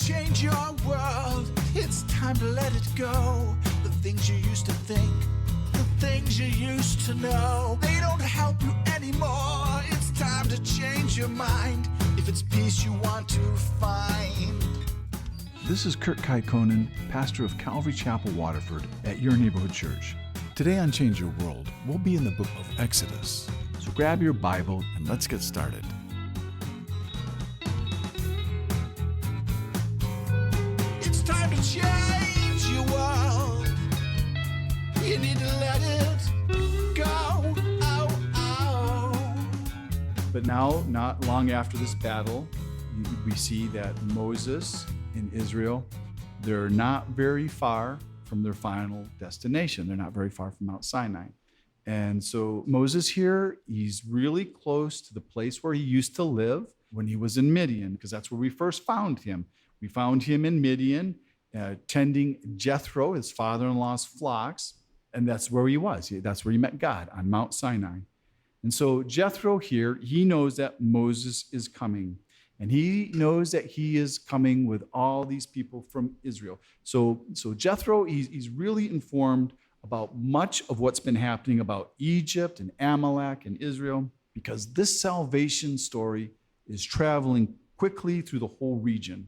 change your world. It's time to let it go. The things you used to think, the things you used to know, they don't help you anymore. It's time to change your mind. If it's peace you want to find. This is Kurt Kaikonen, pastor of Calvary Chapel, Waterford, at your neighborhood church. Today on Change Your World, we'll be in the book of Exodus. So grab your Bible and let's get started. It's time to change your world. You need to let it go. Oh, oh. But now, not long after this battle, we see that Moses and Israel, they're not very far from their final destination. They're not very far from Mount Sinai. And so Moses here, he's really close to the place where he used to live when he was in Midian, because that's where we first found him. We found him in Midian, tending Jethro, his father-in-law's flocks, and that's where he was. That's where he met God, on Mount Sinai. And so Jethro here, he knows that Moses is coming. And he knows that he is coming with all these people from Israel. So Jethro, he's really informed about much of what's been happening about Egypt and Amalek and Israel, because this salvation story is traveling quickly through the whole region.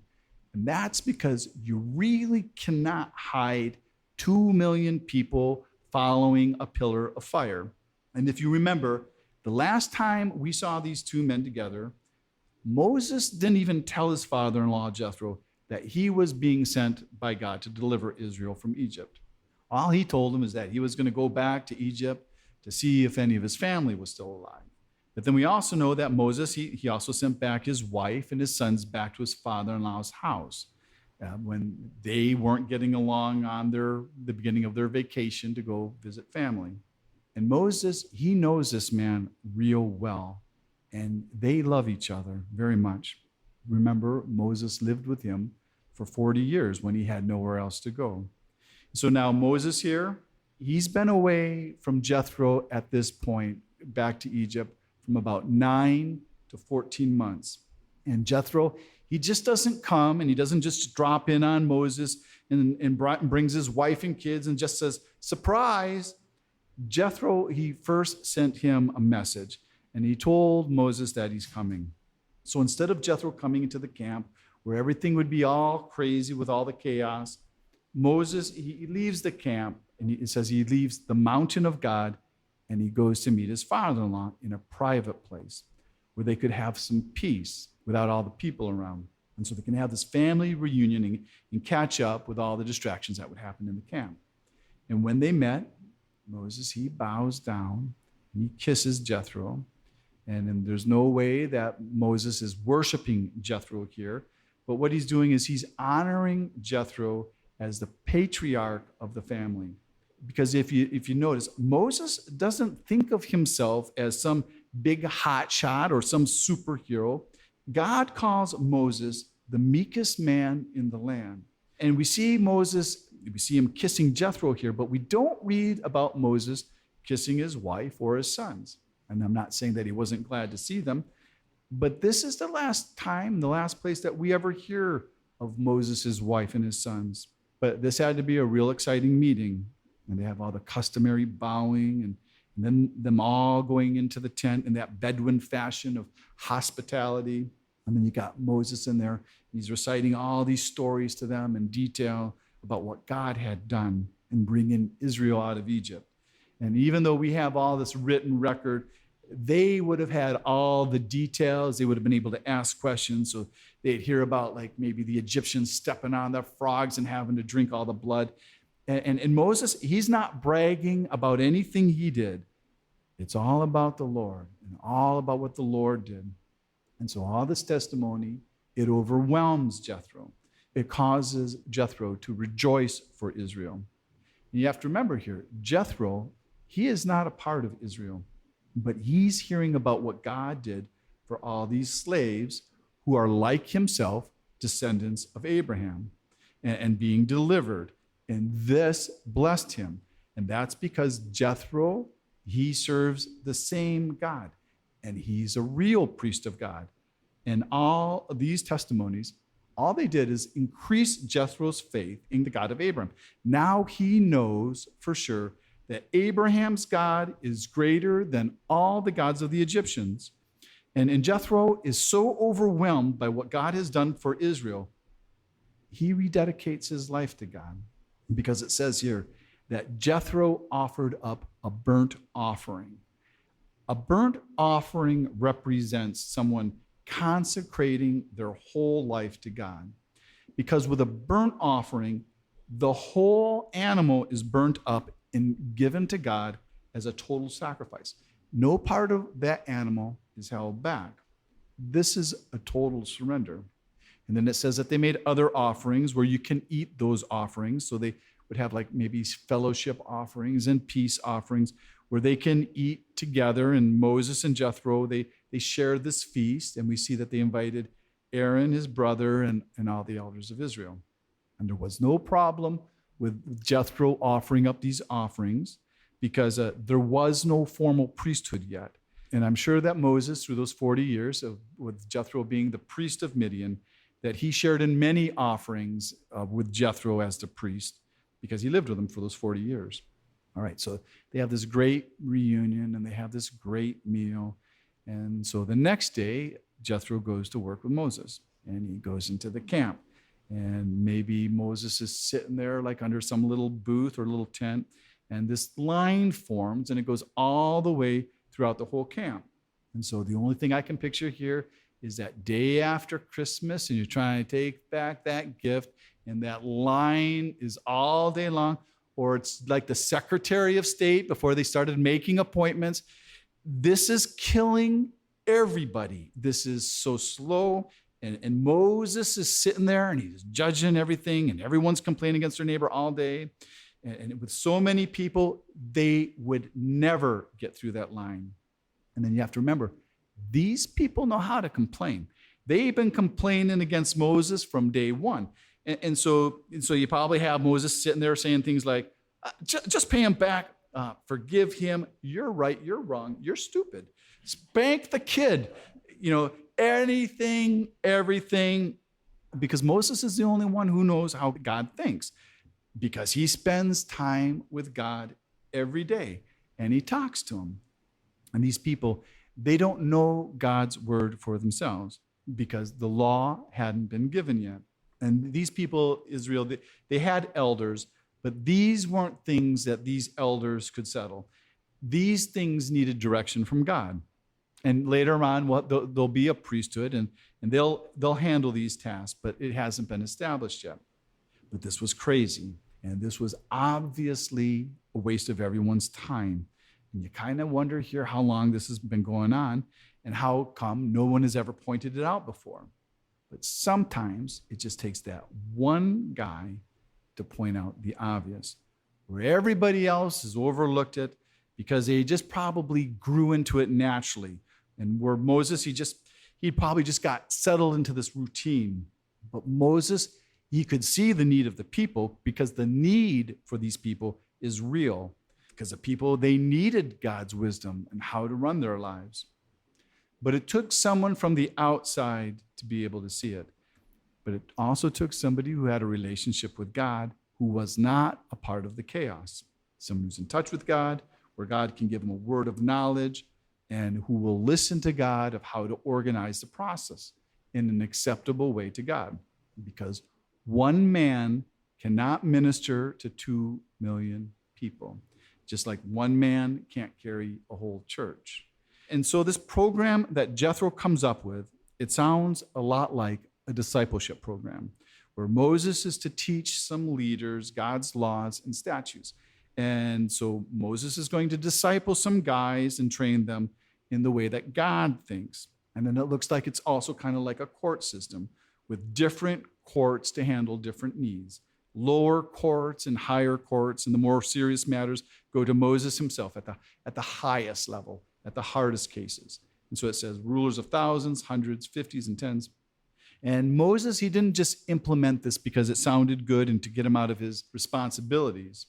And that's because you really cannot hide 2 million people following a pillar of fire. And if you remember, the last time we saw these two men together, Moses didn't even tell his father-in-law, Jethro, that he was being sent by God to deliver Israel from Egypt. All he told him is that he was going to go back to Egypt to see if any of his family was still alive. But then we also know that Moses, he also sent back his wife and his sons back to his father-in-law's house when they weren't getting along on the beginning of their vacation to go visit family. And Moses, he knows this man real well. And they love each other very much. Remember, Moses lived with him for 40 years when he had nowhere else to go. So now Moses here, he's been away from Jethro at this point, back to Egypt, from about 9 to 14 months. And Jethro, he just doesn't come and he doesn't just drop in on Moses and brings his wife and kids and just says, surprise. Jethro, he first sent him a message. And he told Moses that he's coming. So instead of Jethro coming into the camp where everything would be all crazy with all the chaos, Moses, he leaves the camp and it says he leaves the mountain of God and he goes to meet his father-in-law in a private place where they could have some peace without all the people around. And so they can have this family reunion and catch up with all the distractions that would happen in the camp. And when they met, Moses, he bows down and he kisses Jethro. And then there's no way that Moses is worshiping Jethro here. But what he's doing is he's honoring Jethro as the patriarch of the family. Because if you notice, Moses doesn't think of himself as some big hotshot or some superhero. God calls Moses the meekest man in the land. And we see him kissing Jethro here, but we don't read about Moses kissing his wife or his sons. And I'm not saying that he wasn't glad to see them, but this is the last time, the last place that we ever hear of Moses' wife and his sons. But this had to be a real exciting meeting. And they have all the customary bowing and then them all going into the tent in that Bedouin fashion of hospitality. And then you got Moses in there. He's reciting all these stories to them in detail about what God had done in bringing Israel out of Egypt. And even though we have all this written record, they would have had all the details. They would have been able to ask questions. So they'd hear about like maybe the Egyptians stepping on the frogs and having to drink all the blood. And Moses, he's not bragging about anything he did. It's all about the Lord and all about what the Lord did. And so all this testimony, it overwhelms Jethro. It causes Jethro to rejoice for Israel. And you have to remember here, Jethro, he is not a part of Israel, but he's hearing about what God did for all these slaves who are like himself, descendants of Abraham, and being delivered. And this blessed him. And that's because Jethro, he serves the same God, and he's a real priest of God. And all of these testimonies, All they did is increase Jethro's faith in the God of Abraham. Now he knows for sure that Abraham's God is greater than all the gods of the Egyptians. And Jethro is so overwhelmed by what God has done for Israel, he rededicates his life to God, because it says here that Jethro offered up a burnt offering. A burnt offering represents someone consecrating their whole life to God. Because with a burnt offering, the whole animal is burnt up and given to God as a total sacrifice. No part of that animal is held back. This is a total surrender. And then it says that they made other offerings where you can eat those offerings. So they would have like maybe fellowship offerings and peace offerings where they can eat together. And Moses and Jethro, they shared this feast. And we see that they invited Aaron, his brother, and all the elders of Israel. And there was no problem with Jethro offering up these offerings because there was no formal priesthood yet. And I'm sure that Moses, through those 40 years with Jethro being the priest of Midian, that he shared in many offerings with Jethro as the priest because he lived with him for those 40 years. All right, so they have this great reunion and they have this great meal. And so the next day, Jethro goes to work with Moses and he goes into the camp. And maybe Moses is sitting there like under some little booth or little tent, and this line forms and it goes all the way throughout the whole camp. And so the only thing I can picture here is that day after Christmas and you're trying to take back that gift and that line is all day long, or it's like the Secretary of State before they started making appointments. This is killing everybody. This is so slow. And Moses is sitting there and he's judging everything and everyone's complaining against their neighbor all day. And with so many people, they would never get through that line. And then you have to remember, these people know how to complain. They've been complaining against Moses from day one. And so you probably have Moses sitting there saying things like, just pay him back, forgive him, you're right, you're wrong, you're stupid. Spank the kid, anything, everything, because Moses is the only one who knows how God thinks, because he spends time with God every day and he talks to him. And these people, they don't know God's word for themselves because the law hadn't been given yet. And these people, Israel, they had elders, but these weren't things that these elders could settle. These things needed direction from God. And later on, there'll be a priesthood, and they'll handle these tasks, but it hasn't been established yet. But this was crazy, and this was obviously a waste of everyone's time. And you kind of wonder here how long this has been going on, and how come no one has ever pointed it out before. But sometimes it just takes that one guy to point out the obvious, where everybody else has overlooked it because they just probably grew into it naturally. And where Moses, he probably just got settled into this routine. But Moses, he could see the need of the people because the need for these people is real. Because the people, they needed God's wisdom and how to run their lives. But it took someone from the outside to be able to see it. But it also took somebody who had a relationship with God, who was not a part of the chaos. Someone who's in touch with God, where God can give them a word of knowledge, and who will listen to God of how to organize the process in an acceptable way to God. Because one man cannot minister to 2 million people, just like one man can't carry a whole church. And so this program that Jethro comes up with, it sounds a lot like a discipleship program, where Moses is to teach some leaders God's laws and statutes. And so Moses is going to disciple some guys and train them in the way that God thinks. And then it looks like it's also kind of like a court system with different courts to handle different needs. Lower courts and higher courts, and the more serious matters go to Moses himself at the highest level, at the hardest cases. And so it says rulers of thousands, hundreds, fifties, and tens. And Moses, he didn't just implement this because it sounded good and to get him out of his responsibilities.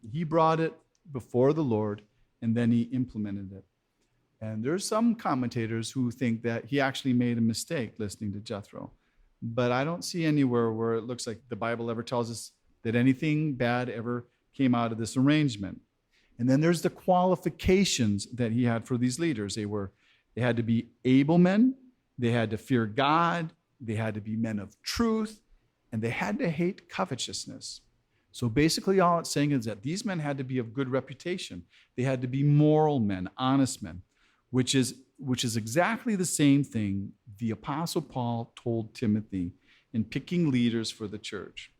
He brought it before the Lord, and then he implemented it. And there's some commentators who think that he actually made a mistake listening to Jethro. but I don't see anywhere where it looks like the Bible ever tells us that anything bad ever came out of this arrangement. And then there's the qualifications that he had for these leaders. They had to be able men, they had to fear God, they had to be men of truth, and they had to hate covetousness. So basically all it's saying is that these men had to be of good reputation. They had to be moral men, honest men, which is exactly the same thing the Apostle Paul told Timothy in picking leaders for the church.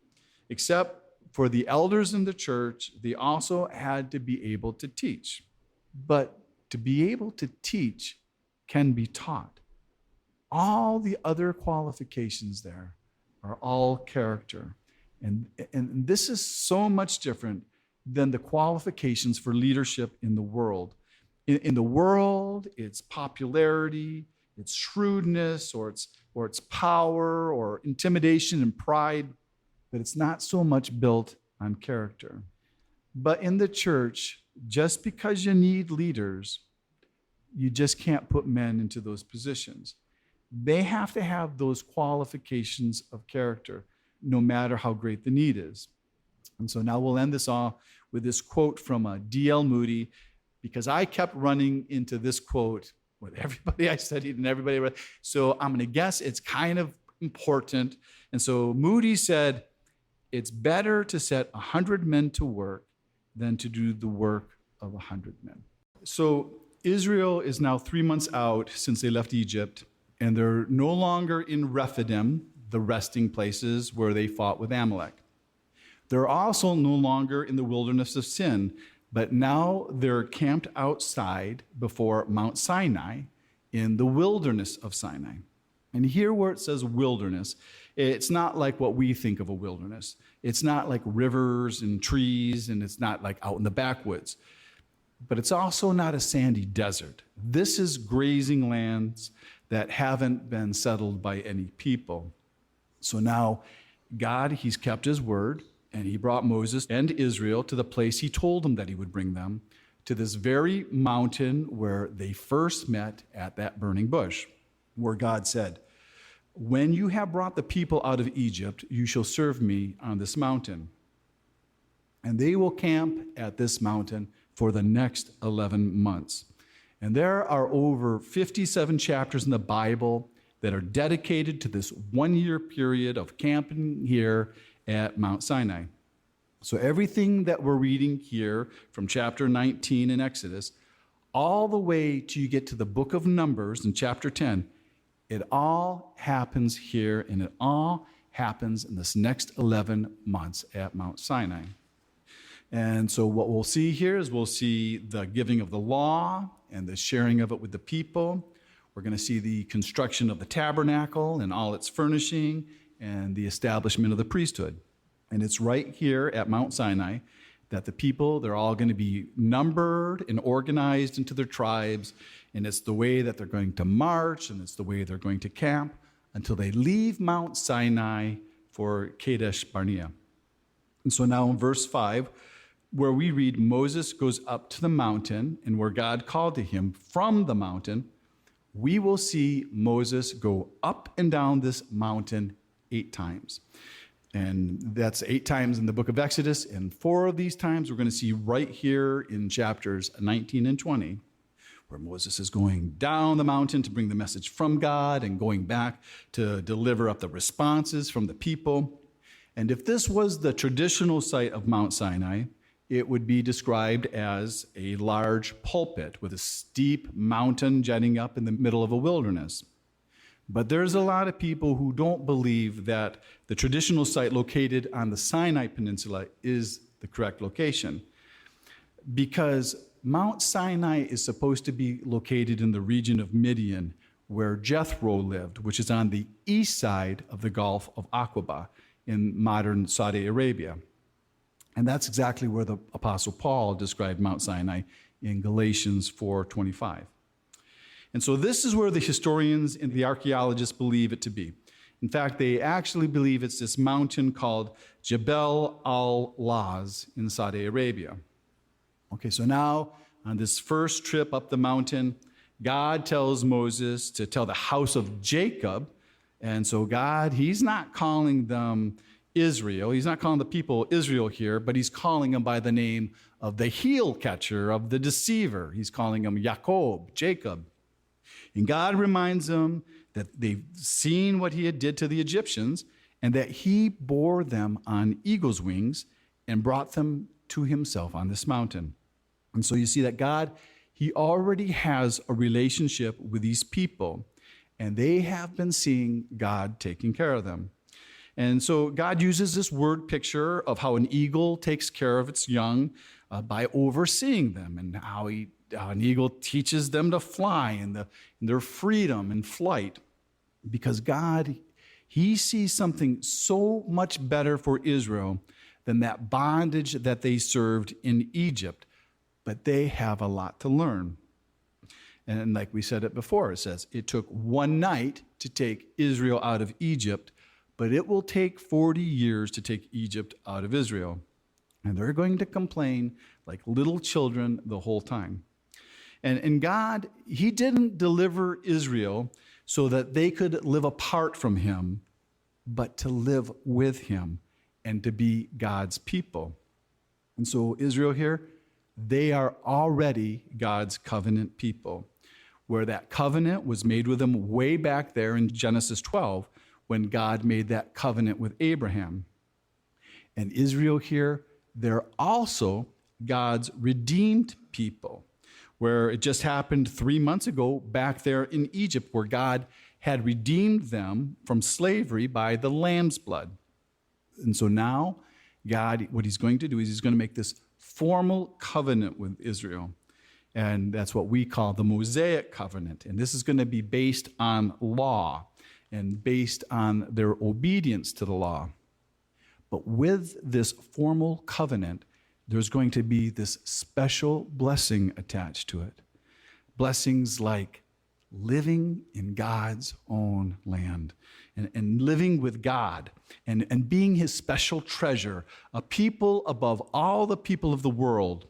Except for the elders in the church, they also had to be able to teach. But to be able to teach can be taught. All the other qualifications there are all character. And this is so much different than the qualifications for leadership in the world. In the world, it's popularity, it's shrewdness, or it's power, or intimidation and pride, but it's not so much built on character. But in the church, just because you need leaders, you just can't put men into those positions. They have to have those qualifications of character, no matter how great the need is. And so now we'll end this off with this quote from D.L. Moody, because I kept running into this quote with everybody I studied and everybody read. So I'm going to guess it's kind of important. And so Moody said, "It's better to set 100 men to work than to do the work of 100 men." So Israel is now 3 months out since they left Egypt, and they're no longer in Rephidim, the resting places where they fought with Amalek. They're also no longer in the wilderness of sin, but now they're camped outside before Mount Sinai in the wilderness of Sinai. And here where it says wilderness, it's not like what we think of a wilderness. It's not like rivers and trees, and it's not like out in the backwoods. But it's also not a sandy desert. This is grazing lands that haven't been settled by any people. So now God, he's kept his word, and he brought Moses and Israel to the place he told them that he would bring them, to this very mountain where they first met at that burning bush, where God said, "When you have brought the people out of Egypt, you shall serve me on this mountain." And they will camp at this mountain for the next 11 months. And there are over 57 chapters in the Bible that are dedicated to this 1-year period of camping here at Mount Sinai. So everything that we're reading here from chapter 19 in Exodus, all the way till you get to the book of Numbers in chapter 10, it all happens here, and it all happens in this next 11 months at Mount Sinai. And so what we'll see here is we'll see the giving of the law and the sharing of it with the people. We're going to see the construction of the tabernacle and all its furnishing and the establishment of the priesthood. And it's right here at Mount Sinai that the people, they're all going to be numbered and organized into their tribes, and it's the way that they're going to march, and it's the way they're going to camp until they leave Mount Sinai for Kadesh Barnea. And so now in verse 5, where we read Moses goes up to the mountain, and where God called to him from the mountain, we will see Moses go up and down this mountain 8 times. And that's 8 times in the book of Exodus, and 4 of these times we're going to see right here in chapters 19 and 20, where Moses is going down the mountain to bring the message from God and going back to deliver up the responses from the people. And if this was the traditional site of Mount Sinai, it would be described as a large pulpit with a steep mountain jutting up in the middle of a wilderness. But there's a lot of people who don't believe that the traditional site located on the Sinai Peninsula is the correct location, because Mount Sinai is supposed to be located in the region of Midian, where Jethro lived, which is on the east side of the Gulf of Aqaba in modern Saudi Arabia. And that's exactly where the Apostle Paul described Mount Sinai in Galatians 4:25. And so this is where the historians and the archaeologists believe it to be. In fact, they actually believe it's this mountain called Jebel al-Laz in Saudi Arabia. Okay, so now on this first trip up the mountain, God tells Moses to tell the house of Jacob And so God, he's not calling them Israel. He's not calling the people Israel here, but he's calling them by the name of the heel catcher, of the deceiver. He's calling them Jacob. And God reminds them that they've seen what he had did to the Egyptians and that he bore them on eagle's wings and brought them to himself on this mountain. And so you see that God, he already has a relationship with these people, and they have been seeing God taking care of them. And so God uses this word picture of how an eagle takes care of its young by overseeing them, and how an eagle teaches them to fly and their freedom and flight. Because God, he sees something so much better for Israel than that bondage that they served in Egypt. But they have a lot to learn. And like we said it before, it says, it took one night to take Israel out of Egypt, but it will take 40 years to take Egypt out of Israel. And they're going to complain like little children the whole time. And God, he didn't deliver Israel so that they could live apart from him, but to live with him and to be God's people. And so Israel here, they are already God's covenant people, where that covenant was made with them way back there in Genesis 12, when God made that covenant with Abraham. And Israel here, they're also God's redeemed people, where it just happened 3 months ago back there in Egypt, where God had redeemed them from slavery by the lamb's blood. And so now, God, what he's going to do is he's going to make this formal covenant with Israel. And that's what we call the Mosaic covenant. And this is going to be based on law and based on their obedience to the law. But with this formal covenant, there's going to be this special blessing attached to it. Blessings like living in God's own land and living with God and being his special treasure, a people above all the people of the world,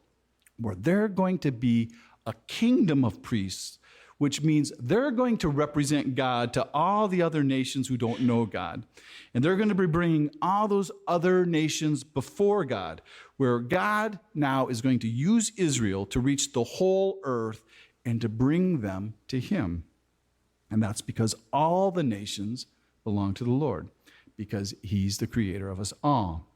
where they're going to be a kingdom of priests, which means they're going to represent God to all the other nations who don't know God. And they're going to be bringing all those other nations before God, where God now is going to use Israel to reach the whole earth and to bring them to him. And that's because all the nations belong to the Lord, because he's the creator of us all.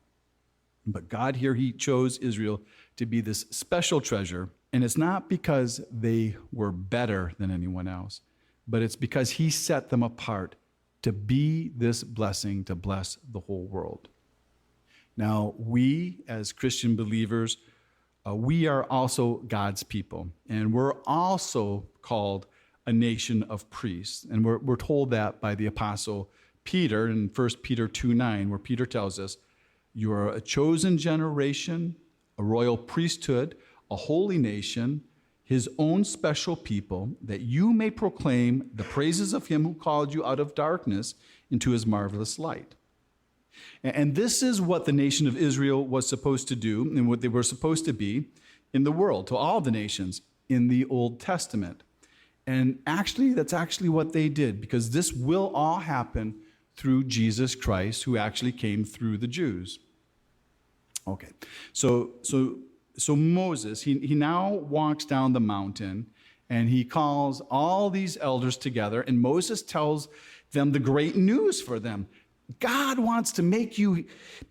But God here, he chose Israel to be this special treasure. And it's not because they were better than anyone else, but it's because he set them apart to be this blessing, to bless the whole world. Now, we as Christian believers, we are also God's people, and we're also called a nation of priests. And we're told that by the apostle Peter in 1 Peter 2:9, where Peter tells us, you are a chosen generation, a royal priesthood, a holy nation, his own special people, that you may proclaim the praises of him who called you out of darkness into his marvelous light. And this is what the nation of Israel was supposed to do and what they were supposed to be in the world, to all the nations in the Old Testament. And actually, that's actually what they did, because this will all happen through Jesus Christ, who actually came through the Jews. Okay, so Moses, he now walks down the mountain, and he calls all these elders together, and Moses tells them the great news for them. God wants to make you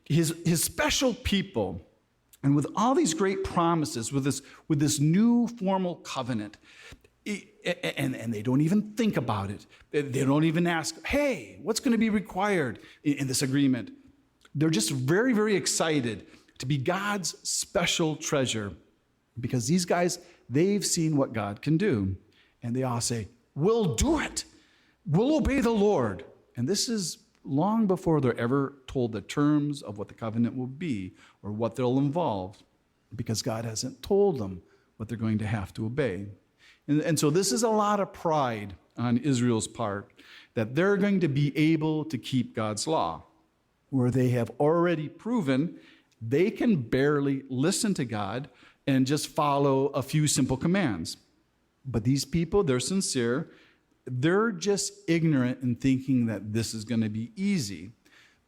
his special people. And with all these great promises, with this new formal covenant, and they don't even think about it. They don't even ask, hey, what's going to be required in this agreement? They're just very, very excited to be God's special treasure, because these guys, they've seen what God can do. And they all say, we'll do it. We'll obey the Lord. And this is long before they're ever told the terms of what the covenant will be or what they'll involve, because God hasn't told them what they're going to have to obey. And so this is a lot of pride on Israel's part, that they're going to be able to keep God's law, where they have already proven they can barely listen to God and just follow a few simple commands. But these people, they're sincere. they're just ignorant in thinking that this is going to be easy.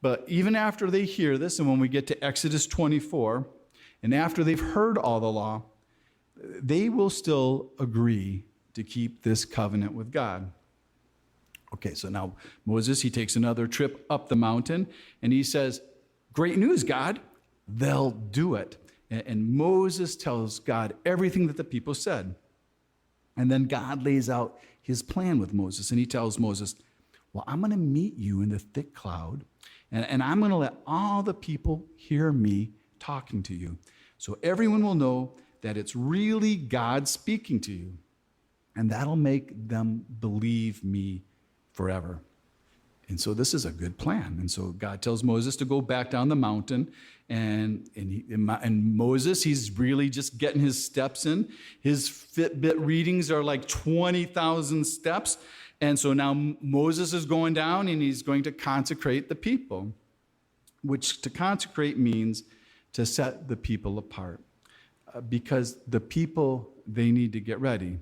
But even after they hear this, and when we get to Exodus 24, and after they've heard all the law, they will still agree to keep this covenant with God. Okay, so now Moses, he takes another trip up the mountain, and he says, great news, God, they'll do it. And Moses tells God everything that the people said. And then God lays out his plan with Moses, and he tells Moses, well, I'm going to meet you in the thick cloud, and I'm going to let all the people hear me talking to you. So everyone will know that it's really God speaking to you, and that'll make them believe me forever. And so this is a good plan. And so God tells Moses to go back down the mountain, and Moses, he's really just getting his steps in. His Fitbit readings are like 20,000 steps. And so now Moses is going down, and he's going to consecrate the people, which to consecrate means to set the people apart. Because the people, they need to get ready.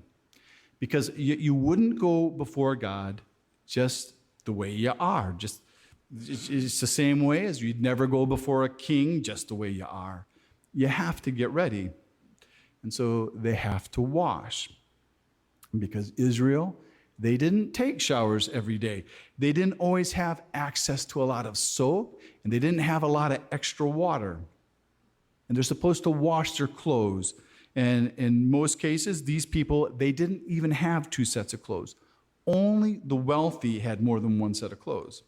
Because you wouldn't go before God just the way you are. It's the same way as you'd never go before a king just the way you are. You have to get ready. And so they have to wash. Because Israel, they didn't take showers every day. They didn't always have access to a lot of soap, and they didn't have a lot of extra water. And they're supposed to wash their clothes. And in most cases, these people, they didn't even have 2 sets of clothes. Only the wealthy had more than 1 set of clothes.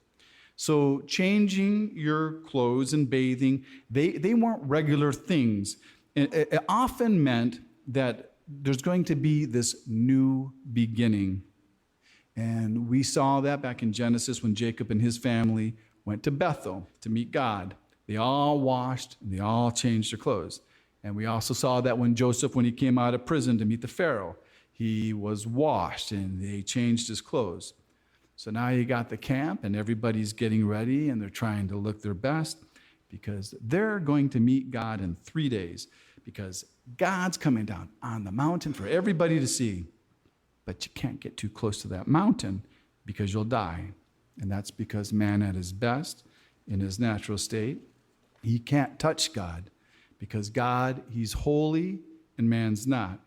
So changing your clothes and bathing, they weren't regular things. It often meant that there's going to be this new beginning. And we saw that back in Genesis when Jacob and his family went to Bethel to meet God. They all washed and they all changed their clothes. And we also saw that when Joseph, when he came out of prison to meet the Pharaoh, he was washed and they changed his clothes. So now you got the camp and everybody's getting ready and they're trying to look their best because they're going to meet God in 3 days because God's coming down on the mountain for everybody to see. But you can't get too close to that mountain because you'll die. And that's because man at his best, in his natural state, he can't touch God because God, he's holy and man's not.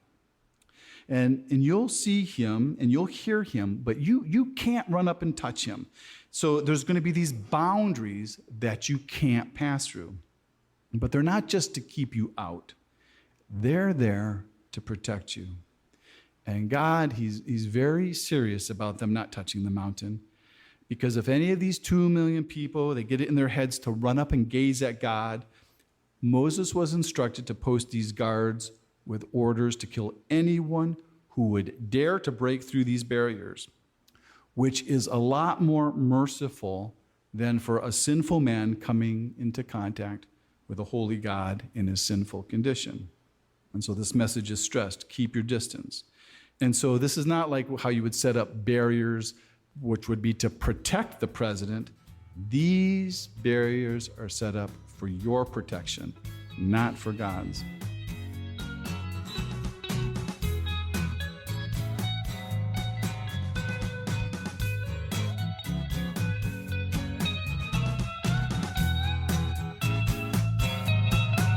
And you'll see him and you'll hear him, but you can't run up and touch him. So there's going to be these boundaries that you can't pass through. But they're not just to keep you out. They're there to protect you. And God, he's very serious about them not touching the mountain. Because if any of these 2 million people, they get it in their heads to run up and gaze at God, Moses was instructed to post these guards with orders to kill anyone who would dare to break through these barriers, which is a lot more merciful than for a sinful man coming into contact with a holy God in his sinful condition. And so this message is stressed, keep your distance. And so this is not like how you would set up barriers, which would be to protect the president. These barriers are set up for your protection, not for God's.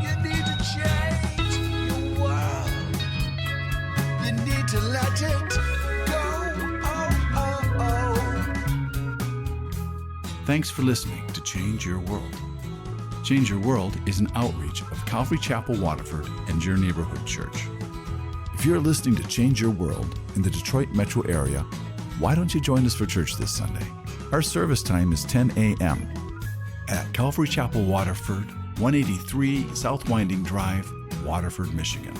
You need to change your world. You need to let it go. Thanks for listening to Change Your World. Change Your World is an outreach of Calvary Chapel Waterford and Your Neighborhood Church. If you're listening to Change Your World in the Detroit metro area, why don't you join us for church this Sunday? Our service time is 10 a.m. at Calvary Chapel Waterford, 183 South Winding Drive, Waterford, Michigan.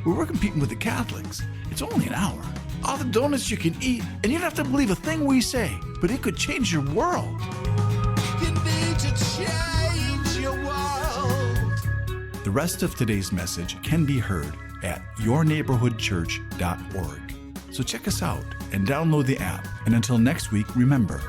We're competing with the Catholics. It's only an hour. All the donuts you can eat, and you don't have to believe a thing we say, but it could change your world. You need to change your world. The rest of today's message can be heard at yourneighborhoodchurch.org. So check us out and download the app. And until next week, remember,